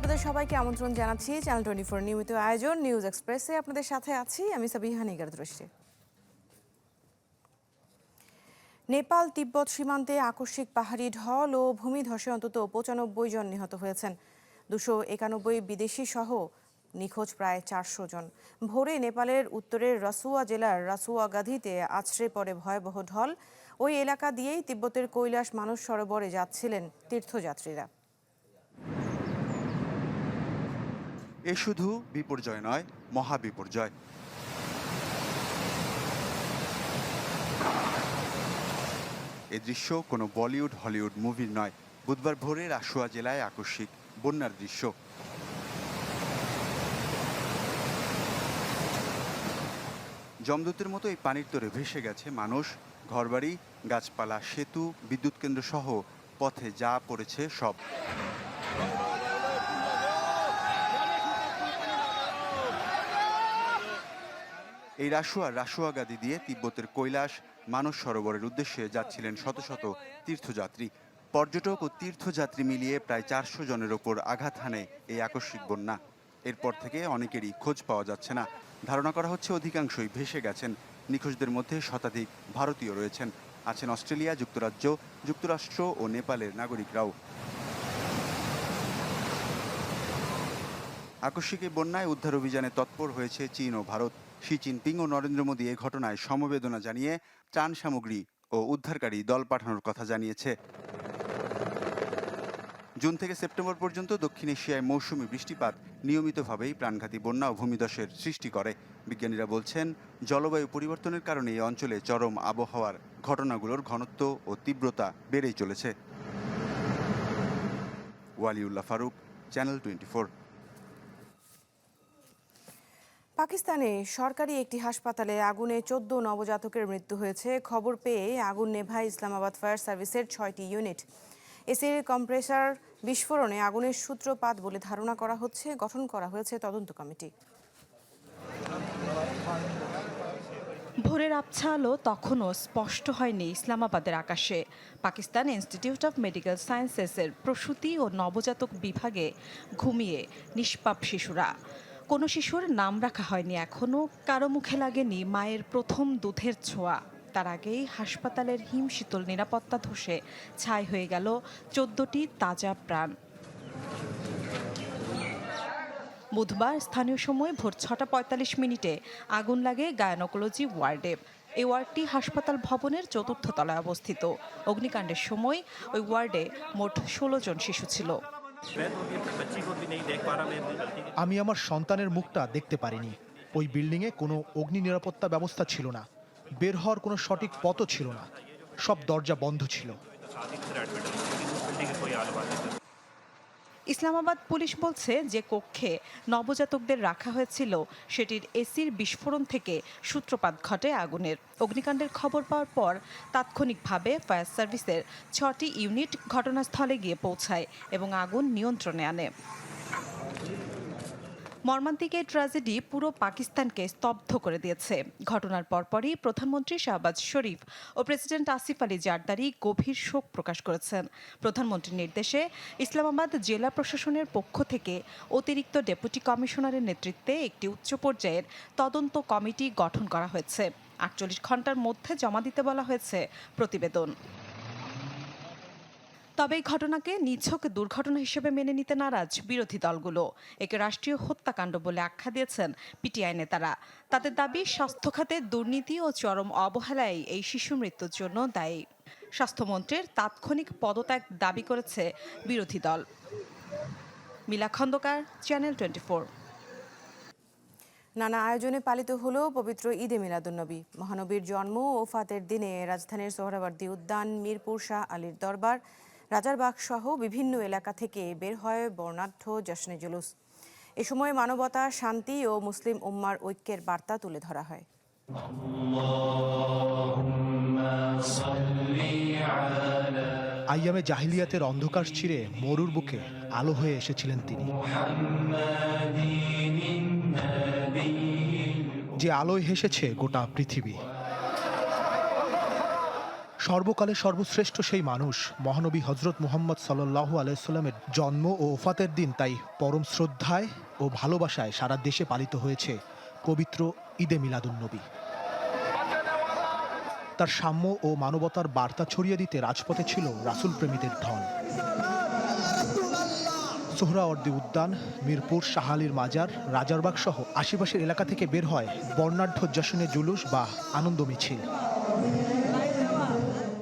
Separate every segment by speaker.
Speaker 1: আপনাদের সবাইকে আমন্ত্রণ জানাচ্ছি চ্যানেল 24 নিয়মিত আয়োজন নিউজ এক্সপ্রেসে। আপনাদের সাথে আছি আমি সাবিহা নিগার দৃষ্টি। নেপাল তিব্বত সীমান্তে আকস্মিক পাহাড়ি ঢল ও ভূমিধসে অন্তত 95 জন নিহত হয়েছেন। 291 বিদেশি সহ নিখোঁজ প্রায় 400 জন। ভোরে নেপালের উত্তরের রাসুয়া জেলার রাসুয়াগাধিতে আছড়ে পড়ে ভয়াবহ ঢল। ওই এলাকা দিয়েই তিব্বতের কৈলাস মানস সরোবরে যাচ্ছিলেন তীর্থযাত্রীরা।
Speaker 2: এ শুধু বিপর্যয় নয়, মহাবিপর্যয়। এ দৃশ্য কোনো বলিউড হলিউড মুভির নয়। বুধবার ভোরে রাসুয়া জেলায় আকস্মিক বন্যার দৃশ্য। যমদূতের মতো এই পানির তোরে ভেসে গেছে মানুষ, ঘরবাড়ি, গাছপালা, সেতু, বিদ্যুৎ কেন্দ্র সহ পথে যা পড়েছে সব। এই রাসুয়াগাদি দিয়ে তিব্বতের কৈলাস মানস সরোবরের উদ্দেশ্যে যাচ্ছিলেন শত শত তীর্থযাত্রী। পর্যটক ও তীর্থযাত্রী মিলিয়ে প্রায় 400 জনের ওপর আঘাত হানে এই আকস্মিক বন্যা। এরপর থেকে অনেকেরই খোঁজ পাওয়া যাচ্ছে না। ধারণা করা হচ্ছে অধিকাংশই ভেসে গেছেন। নিখোঁজদের মধ্যে শতাধিক ভারতীয় রয়েছেন। আছেন অস্ট্রেলিয়া, যুক্তরাজ্য, যুক্তরাষ্ট্র ও নেপালের নাগরিকরাও। আকস্মিক এই বন্যায় উদ্ধার অভিযানে তৎপর হয়েছে চীন ও ভারত। শি জিনপিং ও নরেন্দ্র মোদী এ ঘটনায় সমবেদনা জানিয়ে ত্রাণ সামগ্রী ও উদ্ধারকারী দল পাঠানোর কথা জানিয়েছে। জুন থেকে সেপ্টেম্বর পর্যন্ত দক্ষিণ এশিয়ায় মৌসুমি বৃষ্টিপাত নিয়মিতভাবেই প্রাণঘাতী বন্যা ও ভূমিধসের সৃষ্টি করে। বিজ্ঞানীরা বলছেন, জলবায়ু পরিবর্তনের কারণে এই অঞ্চলে চরম আবহাওয়ার ঘটনাগুলোর ঘনত্ব ও তীব্রতা বেড়েই চলেছে। ওয়ালিউল্লাহ ফারুক, চ্যানেল 24।
Speaker 1: পাকিস্তানে সরকারি একটি হাসপাতালে আগুনে 14 নবজাতকের মৃত্যু হয়েছে। খবর পেয়ে আগুন নেভায় ইসলামাবাদ ফায়ার সার্ভিসের 6টি ইউনিট। এসির কম্প্রেসার বিস্ফোরণে আগুনের সূত্রপাত বলে ধারণা করা হচ্ছে। গঠন করা হয়েছে তদন্ত কমিটি।
Speaker 3: ভোরের আবছা আলো তখনও স্পষ্ট হয়নি ইসলামাবাদের আকাশে। পাকিস্তান ইনস্টিটিউট অব মেডিকেল সায়েন্সেসের প্রসূতি ও নবজাতক বিভাগে ঘুমিয়ে নিষ্পাপ শিশুরা। কোনো শিশুর নাম রাখা হয়নি এখনও, কারো মুখে লাগেনি মায়ের প্রথম দুধের ছোঁয়া। তার আগেই হাসপাতালের হিমশীতল নিরাপত্তা ধসে ছাই হয়ে গেল 14টি তাজা প্রাণ। বুধবার স্থানীয় সময় ভোর 6:45 আগুন লাগে গায়নোকোলজি ওয়ার্ডে। এই ওয়ার্ডটি হাসপাতাল ভবনের 4র্থ তলায় অবস্থিত। অগ্নিকাণ্ডের সময় ওই ওয়ার্ডে মোট 16 জন শিশু ছিল।
Speaker 4: আমি আমার সন্তানের মুখটা দেখতে পারিনি। ওই বিল্ডিংয়ে কোনো অগ্নি নিরাপত্তা ব্যবস্থা ছিল না। বের হওয়ার কোনো সঠিক পথও ছিল না। সব দরজা বন্ধ ছিল।
Speaker 3: ইসলামাবাদ পুলিশ বলছে, যে কক্ষে নবজাতকদের রাখা হয়েছিল সেটির এসির বিস্ফোরণ থেকে সূত্রপাত ঘটে আগুনের। অগ্নিকাণ্ডের খবর পাওয়ার পর তাৎক্ষণিকভাবে ফায়ার সার্ভিসের 6টি ইউনিট ঘটনাস্থলে গিয়ে পৌঁছায় এবং আগুন নিয়ন্ত্রণে আনে। মর্মান্তিক এই ট্র্যাজেডি পুরো পাকিস্তানকে স্তব্ধ করে দিয়েছে। ঘটনার পরপরই প্রধানমন্ত্রী শাহবাজ শরীফ ও প্রেসিডেন্ট আসিফ আলী জারদারি গভীর শোক প্রকাশ করেছেন। প্রধানমন্ত্রীর নির্দেশে ইসলামাবাদ জেলা প্রশাসনের পক্ষ থেকে অতিরিক্ত ডেপুটি কমিশনারের নেতৃত্বে একটি উচ্চ পর্যায়ের তদন্ত কমিটি গঠন করা হয়েছে। 48 ঘন্টার মধ্যে জমা দিতে বলা হয়েছে প্রতিবেদন। তবে এই ঘটনাকে নিছক দুর্ঘটনা হিসেবে মেনে নিতে নারাজ বিরোধী দলগুলো। একে রাষ্ট্রীয় হত্যাকাণ্ড বলে আখ্যা দিয়েছেন পিটিআই নেতারা। তাদের দাবি, স্বাস্থ্য খাতে দুর্নীতি ও চরম অবহেলায় এই শিশু মৃত্যুর জন্য দায়ী। স্বাস্থ্যমন্ত্রীর তাৎক্ষণিক পদত্যাগ দাবি করেছে বিরোধী দল। মিলা খন্দকার, চ্যানেল 24।
Speaker 1: নানা আয়োজনে পালিত হলো পবিত্র ঈদে মিলাদুন্নবী। মহানবীর জন্ম ও ওফাতের দিনে রাজধানীর সোহরাওয়ার্দী উদ্যান, মিরপুর শাহ আলীর দরবার, রাজারবাগ সহ বিভিন্ন এলাকা থেকে বের হয় বর্ণাঢ্য জশ্নে জুলুস। এ সময় মানবতা, শান্তি ও মুসলিম উম্মার ঐক্যের বার্তা তুলে ধরা হয়।
Speaker 4: আইয়ামে জাহিলিয়াতের অন্ধকার ছিঁড়ে মরুর বুকে আলো হয়ে এসেছিলেন তিনি। যে আলোয় হেসেছে গোটা পৃথিবী। সর্বকালে সর্বশ্রেষ্ঠ সেই মানুষ মহানবী হজরত মুহাম্মদ সাল্লাল্লাহু আলাইহি সাল্লামের জন্ম ও ওফাতের দিন তাই পরম শ্রদ্ধায় ও ভালোবাসায় সারা দেশে পালিত হয়েছে পবিত্র ঈদে মিলাদুন্নবী। তার সাম্য ও মানবতার বার্তা ছড়িয়ে দিতে রাজপথে ছিল রাসূল প্রেমীদের ঢল। সোহরাওয়ার্দী উদ্যান, মিরপুর, শাহালির মাজার, রাজারবাগ সহ আশেপাশের এলাকা থেকে বের হয় বর্ণাঢ্য জশ্নে জুলুস বা আনন্দ মিছিল।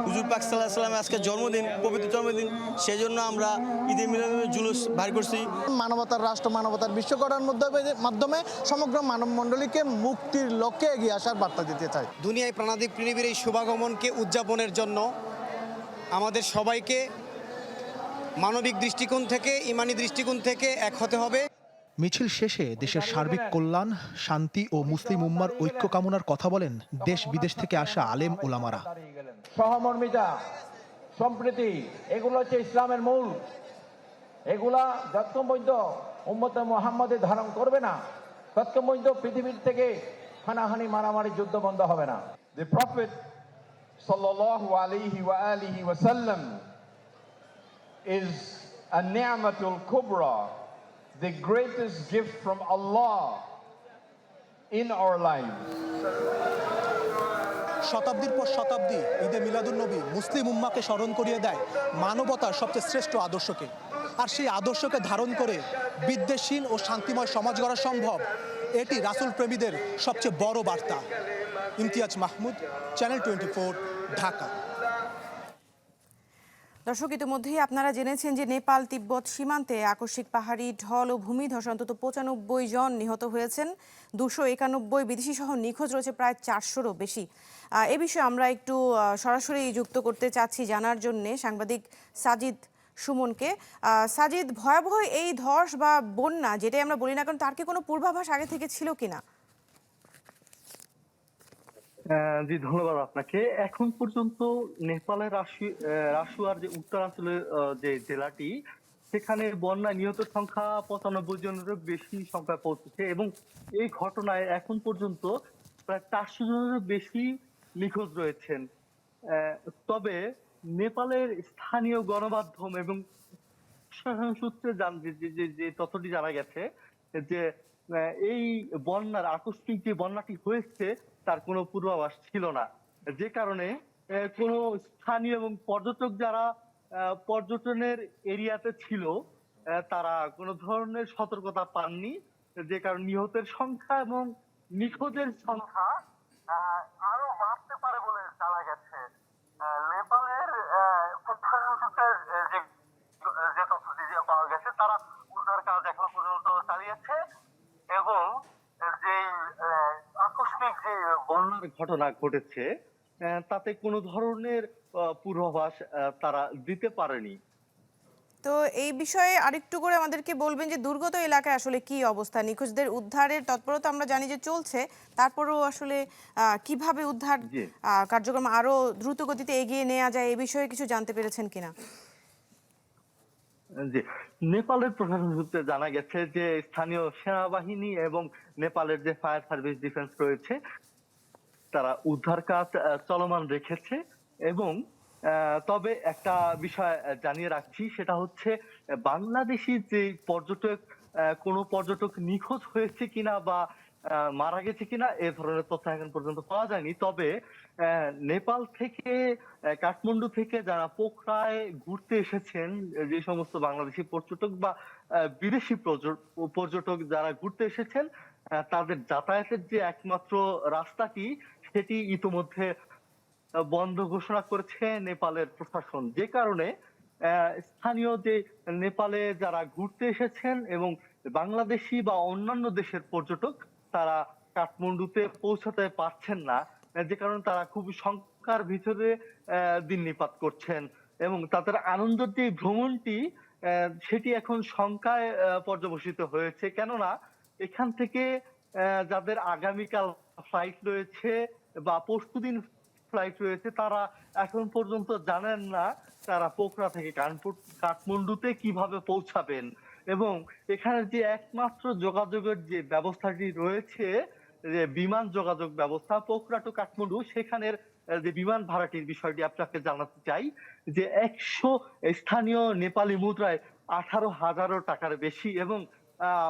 Speaker 5: হুজুর পাক সাল্লাল্লাহু আলাইহি ওয়াসাল্লামের আজকে জন্মদিন, পবিত্র জন্মদিন, সেজন্য আমরা ঈদে মিলাদুন জুলুস বাইর করছি।
Speaker 6: মানবতার রাষ্ট্র, মানবতার বিশ্ব গড়ার মাধ্যমে সমগ্র মানব মণ্ডলীকে মুক্তির লক্ষ্যে এগিয়ে আসার বার্তা দিতে চাই।
Speaker 5: দুনিয়ায় প্রাণাদিক পৃথিবীর এই শুভাগমনকে উদযাপনের জন্য আমাদের সবাইকে মানবিক দৃষ্টিকোণ থেকে, ইমানি দৃষ্টিকোণ থেকে এক হতে হবে।
Speaker 4: মিছিল শেষে দেশের সার্বিক কল্যাণ, শান্তি ও মুসলিম উম্মার ঐক্য কামনার কথা বলেন দেশ বিদেশ থেকে আসা আলেম ওলামারা।
Speaker 7: সহমর্মিতা, সম্প্রীতি, এগুলো হচ্ছে ইসলামের মূল। এগুলা যতক্ষণ পর্যন্ত উম্মতে মুহাম্মাদে ধারণ করবে না, ততক্ষণ পর্যন্ত পৃথিবীর থেকে হানাহানি, মারামারি, যুদ্ধ বন্ধ হবে না।
Speaker 8: The Prophet sallallahu alaihi wa alihi wasallam is a ni'matul kubra, the greatest gift from Allah in our lives.
Speaker 4: শতাব্দীর পর শতাব্দী ঈদে মিলাদুন্নবী মুসলিম উম্মাকে স্মরণ করিয়ে দেয় মানবতার সবচেয়ে শ্রেষ্ঠ আদর্শকে। আর সেই আদর্শকে ধারণ করে বিদ্বেষহীন ও শান্তিময় সমাজ গড়া সম্ভব। এটি রাসূল প্রেমীদের সবচেয়ে বড় বার্তা। ইমতিয়াজ মাহমুদ, চ্যানেল 24, ঢাকা।
Speaker 1: দর্শক, ইতিমধ্যেই আপনারা জেনেছেন যে নেপাল তিব্বত সীমান্তে আকস্মিক পাহাড়ি ঢল ও ভূমিধসে অন্তত 95 জন নিহত হয়েছেন। 291 বিদেশি সহ নিখোঁজ রয়েছে প্রায় 400-রও বেশি। এ বিষয়ে আমরা একটু সরাসরি যুক্ত করতে চাচ্ছি জানার জন্য সাংবাদিক সাজিদ সুমনকে। সাজিদ, ভয়াবহ এই ধস বা বন্যা যেটাই আমরা বলি না কারণ তার কি কোনো পূর্বাভাস আগে থেকে ছিল কিনা?
Speaker 9: জি, ধন্যবাদ আপনাকে। এখন পর্যন্ত নেপালের রাসুয়ার যে উত্তরাঞ্চলের যে জেলাটি, সেখানে বন্যায় নিহতের সংখ্যা 95 জনেরও বেশি সংখ্যায় পৌঁছেছে এবং এই ঘটনায় এখন পর্যন্ত প্রায় 400 জনেরও বেশি নিখোঁজ রয়েছেন। তবে নেপালের স্থানীয় গণমাধ্যম এবং সূত্রে যে তথ্যটি জানা গেছে যে এই বন্যার আকস্মিক যে বন্যাটি হয়েছে তার কোনো পূর্বাভাস ছিল না, যে কারণে কোনো স্থানীয় এবং পর্যটক যারা পর্যটনের এরিয়াতে ছিল তারা কোনো ধরনের সতর্কতা পাননি, যে কারণে নিহতের সংখ্যা এবং নিখোঁজের সংখ্যা আরো বাড়তে পারে বলে জানা গেছে। নেপালের প্রশাসনের যে তথ্যটি পাওয়া গেছে, তারা উদ্ধার কাজ এখন পর্যন্ত চালিয়েছে এবং যে আকস্মিক যে বন্যার ঘটনা ঘটেছে তাতে কোনো ধরনের পূর্বাভাস তারা দিতে পারেনি।
Speaker 1: তো এই বিষয়ে আরেকটু করে আমাদেরকে বলবেন যে দুর্গত এলাকায় আসলে কি অবস্থা? নিখোঁজদের উদ্ধারের তৎপরতা আমরা জানি যে চলছে, তারপরেও আসলে কিভাবে উদ্ধার কার্যক্রম আরো দ্রুত গতিতে এগিয়ে নেওয়া যায় এই বিষয়ে কিছু জানতে পেরেছেন কিনা?
Speaker 9: জি, নেপালের প্রশাসন সূত্রে জানা গেছে যে স্থানীয় সেনাবাহিনী এবং নেপালের যে ফায়ার সার্ভিস ডিফেন্স রয়েছে তারা উদ্ধার কাজ চলমান রেখেছে এবং তবে একটা বিষয় জানিয়ে রাখছি, সেটা হচ্ছে বাংলাদেশি যে পর্যটক, কোনো পর্যটক নিখোঁজ হয়েছে কিনা বা মারা গেছে কিনা এ ধরনের তথ্য এখন পর্যন্ত পাওয়া যায়নি। তবে নেপাল থেকে, কাঠমান্ডু থেকে যারা পোখরায় ঘুরতে এসেছেন, যে সমস্ত বাংলাদেশি পর্যটক বা বিদেশি পর্যটক যারা ঘুরতে এসেছেন, তাদের যাতায়াতের যে একমাত্র রাস্তাটি সেটি ইতোমধ্যে বন্ধ ঘোষণা করেছে নেপালের প্রশাসন, যে কারণে স্থানীয় যে নেপালে যারা ঘুরতে এসেছেন এবং বাংলাদেশি বা অন্যান্য দেশের পর্যটক তারা কাঠমান্ডুতে পৌঁছাতে পারছেন না, যে কারণে তারা খুব শঙ্কার ভিতরে দিন নিপাত করছেন এবং তাদের আনন্দের যে ভ্রমণটি সেটি এখন শঙ্কায় পর্যবসিত হয়েছে। কেননা এখান থেকে যাদের আগামীকাল ফ্লাইট রয়েছে বা পরশুদিন ফ্লাইট রয়েছে তারা এখন পর্যন্ত জানেন না তারা পোখরা থেকে কাঠমান্ডুতে কিভাবে পৌঁছাবেন এবং এখানে যে একমাত্র যোগাযোগের যে ব্যবস্থাটি রয়েছে, যে বিমান যোগাযোগ ব্যবস্থা পোখরা টু কাঠমান্ডু, সেখানের যে বিমান ভাড়াটির বিষয়টি আপনাকে জানাতে চাই যে 100 স্থানীয় নেপালি মুদ্রায় 18,000 টাকার বেশি এবং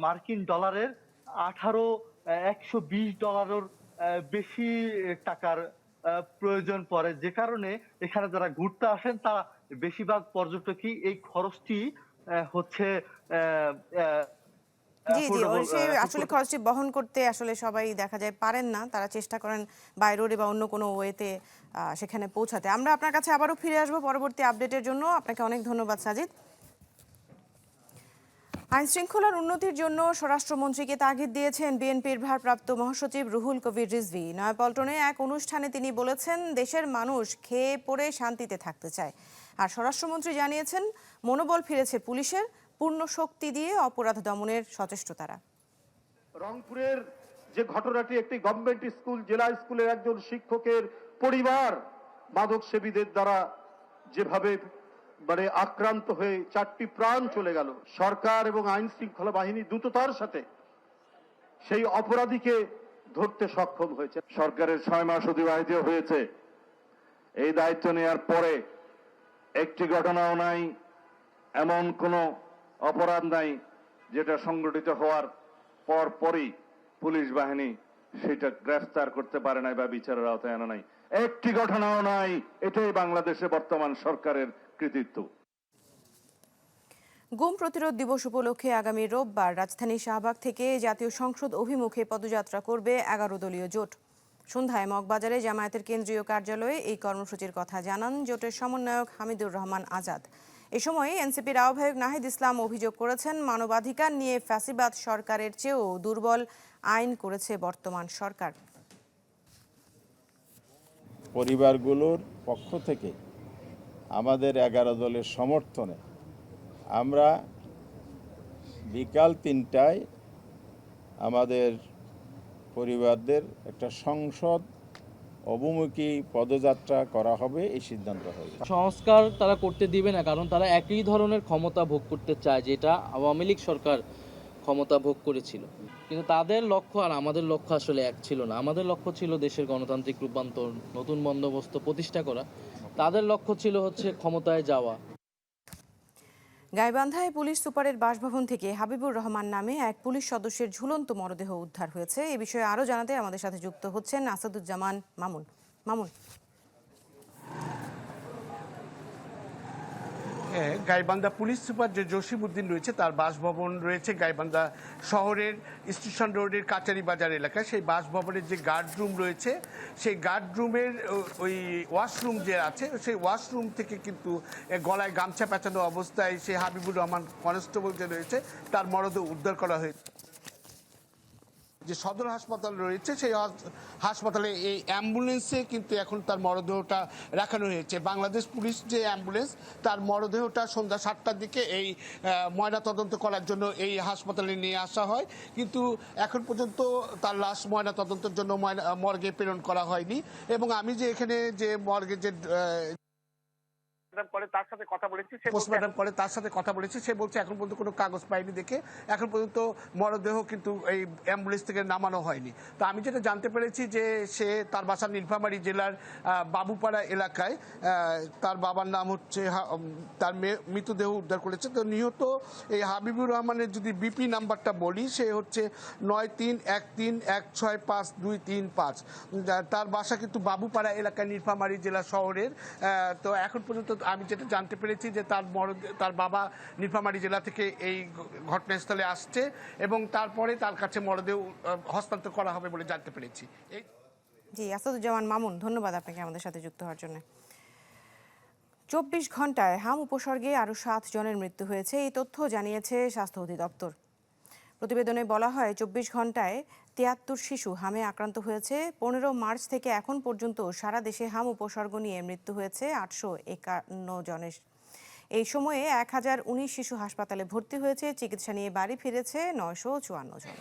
Speaker 9: মার্কিন ডলারের 120 ডলারের বেশি টাকার প্রয়োজন পড়ে, যে কারণে এখানে যারা ঘুরতে আসেন তারা বেশিরভাগ পর্যটকই এই খরচটি হচ্ছে
Speaker 1: জি জি সে আসলে খরচটি বহন করতে আসলে সবাই দেখা যায় পারেন না, তারা চেষ্টা করেন বাই রোডে বা অন্য কোনো ওয়েতে সেখানে পৌঁছাতে। আমরা আপনার কাছে আবারও ফিরে আসবো পরবর্তী আপডেটের জন্য। আপনাকে অনেক ধন্যবাদ সাজিদ। আইন শৃঙ্খলার উন্নতির জন্য স্বরাষ্ট্রমন্ত্রীকে তাগিদ দিয়েছেন বিএনপির ভারপ্রাপ্ত মহাসচিব রুহুল কবির রিজভী। নয়াপল্টনে এক অনুষ্ঠানে তিনি বলেছেন, দেশের মানুষ খেয়ে পড়ে শান্তিতে থাকতে চায়। আর স্বরাষ্ট্রমন্ত্রী জানিয়েছেন, মনোবল ফিরেছে পুলিশের, পূর্ণ শক্তি দিয়ে অপরাধ দমনের সচেষ্টতারা।
Speaker 10: রংপুরের যে ঘটনাটি, একটি গভর্নমেন্ট স্কুল, জেলা স্কুলের একজন শিক্ষকের পরিবার মাদক সেবীদের দ্বারা যেভাবে আক্রান্ত হয়ে 4টি প্রাণ চলে গেল, সরকার এবং আইন শৃঙ্খলা বাহিনী দ্রুততার সাথে সেই অপরাধীকে ধরতে সক্ষম হয়েছে।
Speaker 11: সরকারের 6 মাস অতিবাহিত হয়েছে, এই দায়িত্ব নেওয়ার পরে একটি ঘটনাও নাই, এমন কোনো অপরাধ নাই যেটা সংগঠিত হওয়ার পরই পুলিশ বাহিনী সেটা গ্রেফতার করতে পারে নাই বা বিচারের আওতায় আনা নাই। একটি ঘটনাও নাই। এটাই বাংলাদেশে বর্তমান সরকারের কৃতিত্ব।
Speaker 1: গুম প্রতিরোধ দিবস উপলক্ষে আগামী রোববার রাজধানী শাহবাগ থেকে জাতীয় সংসদ অভিমুখে পদযাত্রা করবে 11 দলীয় জোট। সন্ধ্যায় মগবাজারে জামায়াতের কেন্দ্রীয় কার্যালয়ে এই কর্মসূচির কথা জানান জোটের সমন্বয়ক হামিদুর রহমান আজাদ। এ সময় এনসিপির আহ্বায়ক নাহিদ ইসলাম অভিযোগ করেছেন, মানবাধিকার নিয়ে ফ্যাসিবাদ সরকারের চেয়েও দুর্বল আইন করেছে বর্তমান সরকার।
Speaker 12: পরিবারগুলোর পক্ষ থেকে আমাদের 11 দলের সমর্থনে আমরা বিকাল 3টায় আমাদের পরিবারদের একটা সংসদ অভিমুখী পদযাত্রা করা হবে, এই সিদ্ধান্ত হয়েছে।
Speaker 13: সংস্কার তারা করতে দিবে না, কারণ তারা একই ধরনের ক্ষমতা ভোগ করতে চায় যেটা আওয়ামী লীগ সরকার ক্ষমতা ভোগ করেছিল। কিন্তু তাদের লক্ষ্য আর আমাদের লক্ষ্য আসলে এক ছিল না। আমাদের লক্ষ্য ছিল দেশের গণতান্ত্রিক রূপান্তর, নতুন বন্দোবস্ত প্রতিষ্ঠা করা। তাদের লক্ষ্য ছিল ক্ষমতায় যাওয়া।
Speaker 1: গাইবান্ধায় পুলিশ সুপারের বাসভবন থেকে হাবিবুর রহমান নামে এক পুলিশ সদস্যের ঝুলন্ত মরদেহ উদ্ধার হয়েছে। এ বিষয়ে আরও জানাতে আমাদের সাথে যুক্ত হচ্ছেন আসাদুজ্জামান মামুন।
Speaker 14: গাইবান্ধা পুলিশ সুপার যে জসিমউদ্দিন রয়েছে তার বাসভবন রয়েছে গাইবান্ধা শহরের স্টেশন রোডের কাচারি বাজার এলাকায়। সেই বাসভবনের যে গার্ড রুম রয়েছে, সেই গার্ড রুমের ওই ওয়াশরুম যে আছে, সেই ওয়াশরুম থেকে কিন্তু গলায় গামছা পেঁচানো অবস্থায় সেই হাবিবুর রহমান কনস্টেবল যে রয়েছে তার মরদেহ উদ্ধার করা হয়েছে। যে সদর হাসপাতাল রয়েছে সেই হাসপাতালে এই অ্যাম্বুলেন্সে কিন্তু এখন তার মরদেহটা রাখানো হয়েছে। বাংলাদেশ পুলিশ যে অ্যাম্বুলেন্স, তার মরদেহটা সন্ধ্যা 7টার দিকে এই ময়নাতদন্ত করার জন্য এই হাসপাতালে নিয়ে আসা হয়, কিন্তু এখন পর্যন্ত তার লাশ ময়নাতদন্তের জন্য মর্গে প্রেরণ করা হয়নি। এবং আমি যে এখানে যে মর্গে যে তার সাথে কথা বলেছি, সে বলছে এখন পর্যন্ত কোনো কাগজ পাইনি দেখে এখন পর্যন্ত মরদেহ কিন্তু এই অ্যাম্বুলেন্স থেকে নামানো হয়নি। তো আমি যেটা জানতে পেরেছি যে সে তার বাসা নীলফামারী জেলার বাবুপাড়া এলাকায়, তার বাবার নাম হচ্ছে, তার মৃতদেহ উদ্ধার করেছে। তো নিহত এই হাবিবুর রহমানের যদি বিপি নাম্বারটা বলি, সে হচ্ছে 9313165235। তার বাসা কিন্তু বাবুপাড়া এলাকায় নীলফামারী জেলা শহরের। তো এখন পর্যন্ত আমি যেটা জানতে পেরেছি যে তার বাবা নীলফামারী জেলা থেকে এই ঘটনাস্থলে আসছে এবং তারপরে তার কাছে মরদেহ হস্তান্তর করা হবে বলে জানতে পেরেছি।
Speaker 1: জি, আসাদুজ্জামান মামুন, ধন্যবাদ আপনাকে আমাদের সাথে যুক্ত হওয়ার জন্য। 24 ঘন্টায় হাম উপসর্গে আরও 7 জনের মৃত্যু হয়েছে, এই তথ্য জানিয়েছে স্বাস্থ্য অধিদপ্তর। প্রতিবেদনে বলা হয়, 24 ঘন্টায় 73 শিশু হামে আক্রান্ত হয়েছে। 15 মার্চ থেকে এখন পর্যন্ত সারা দেশে হাম উপসর্গ নিয়ে মৃত্যু হয়েছে 851 জনের। এই সময়ে 1019 শিশু হাসপাতালে ভর্তি হয়েছে, চিকিৎসা নিয়ে বাড়ি ফিরেছে 954 জন।